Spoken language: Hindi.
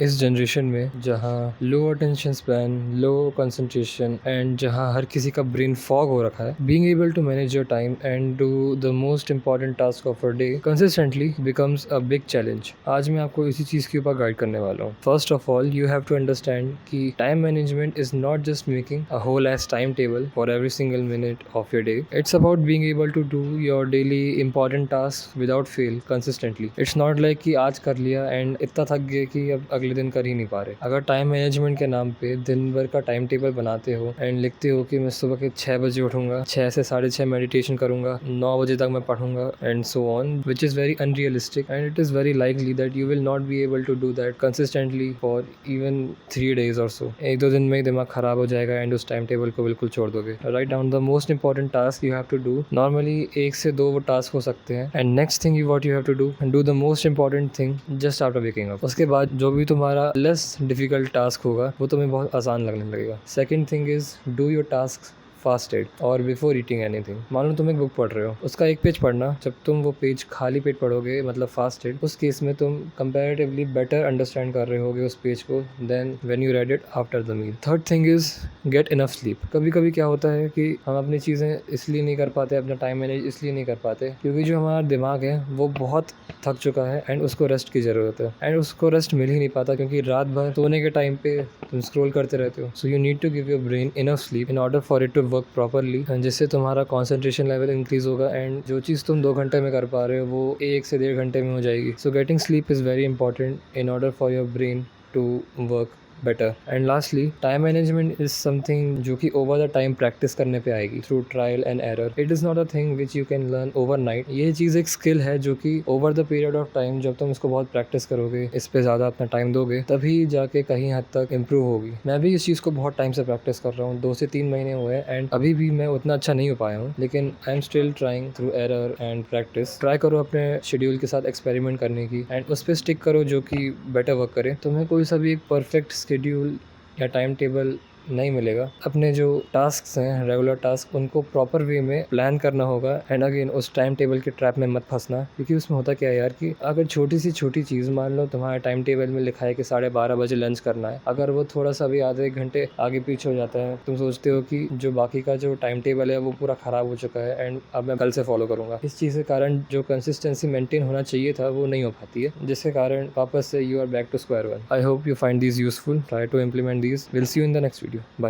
इस जनरेशन में जहाँ low attention span, low concentration and जहाँ हर किसी का ब्रेन फॉग हो रखा है, being able to manage your time and do the most important task of a day consistently becomes a big challenge. आज मैं आपको इसी चीज़ के ऊपर गाइड करने वाला हूँ। First of all you have to understand कि time management is not just making a whole ass time table for every single minute of your day. It's about being able to do your daily important task without fail consistently. It's not like कि आज कर लिया एंड इतना थक गए कि अब अगले दिन कर ही नहीं पा रहे। अगर टाइम मैनेजमेंट के नाम पे दिन भर का टाइम टेबल बनाते हो एंड लिखते हो कि मैं सुबह के 6 बजे उठूंगा, 6 से 6:30 मेडिटेशन करूंगा, 9 बजे तक मैं पढ़ूंगा and so on, which is very unrealistic and it is very likely that you will not be able to do that consistently for even 3 days और सो। 1-2 दिन में ही दिमाग खराब हो जाएगा एंड उस टाइम टेबल को बिल्कुल छोड़ दोगे। Right down the most important task you have to do. Normally 1 से 2 वो टास्क हो सकते हैं and next thing what you have to do the most important thing just after waking up. उसके बाद जो भी तुम्हारा लेस डिफिकल्ट टास्क होगा वो तुम्हें बहुत आसान लगने लगेगा। Second thing is do your task fasted और बिफोर ईटिंग एनीथिंग। मान लो तुम एक बुक पढ़ रहे हो, उसका एक पेज पढ़ना, जब तुम वो पेज खाली पेट पढ़ोगे मतलब फास्टेड, उस केस में तुम कंपैरेटिवली बेटर अंडरस्टैंड कर रहे होगे उस पेज को then when you read it after the meal. Third thing is get enough sleep. कभी कभी क्या होता है कि हम अपनी चीज़ें इसलिए नहीं कर पाते, अपना टाइम मैनेज इसलिए नहीं कर पाते क्योंकि जो हमारा दिमाग है वो बहुत थक चुका है एंड उसको रेस्ट की ज़रूरत है एंड उसको रेस्ट मिल ही नहीं पाता क्योंकि रात भर सोने के टाइम पे तुम स्क्रॉल करते रहते हो। So you need to give your brain enough sleep in order for it to work properly, जिससे तुम्हारा कॉन्सेंट्रेशन लेवल इंक्रीज होगा एंड जो चीज़ तुम 2 घंटे में कर पा रहे हो वो 1 से 1.5 घंटे में हो जाएगी। So getting sleep is very important in order for your brain to work better. And lastly time management is something जो कि ओवर द टाइम प्रैक्टिस करने पे आएगी through trial and error. It is not a thing which you can learn overnight. ये चीज़ एक स्किल है जो कि over the period of time जब तुम इसको बहुत प्रैक्टिस करोगे, इस पे ज़्यादा अपना टाइम दोगे, तभी जाके कहीं हद तक इम्प्रूव होगी। मैं भी इस चीज़ को बहुत टाइम से प्रैक्टिस कर रहा हूँ, 2 से 3 महीने हुए हैं एंड अभी भी मैं उतना अच्छा नहीं हो पाया हूँ, लेकिन I am still trying through error and practice. Try करो अपने शेड्यूल के साथ एक्सपेरिमेंट करने की एंड उस पर स्टिक करो जो कि बेटर वर्क करे। तुम्हें कोई सा भी एक परफेक्ट शेड्यूल या टाइम टेबल नहीं मिलेगा। अपने जो टास्क्स हैं, रेगुलर टास्क, उनको प्रॉपर वे में प्लान करना होगा एंड अगेन उस टाइम टेबल के ट्रैप में मत फंसना, क्योंकि उसमें होता क्या है यार कि अगर छोटी सी छोटी चीज़, मान लो तुम्हारे टाइम टेबल में लिखा है कि 12:30 बजे लंच करना है, अगर वो थोड़ा सा भी आधे 1 घंटे आगे पीछे हो जाता है, तुम सोचते हो कि जो बाकी का जो टाइम टेबल है वो पूरा ख़राब हो चुका है एंड अब मैं कल से फॉलो करूँगा। इस चीज़ के कारण जो कंसिस्टेंसी मेंटेन होना चाहिए था वो नहीं हो पाती है, जिसके कारण वापस से you are back to square one. I hope you find these useful, try to implement these. Will see you in the next video. Bye.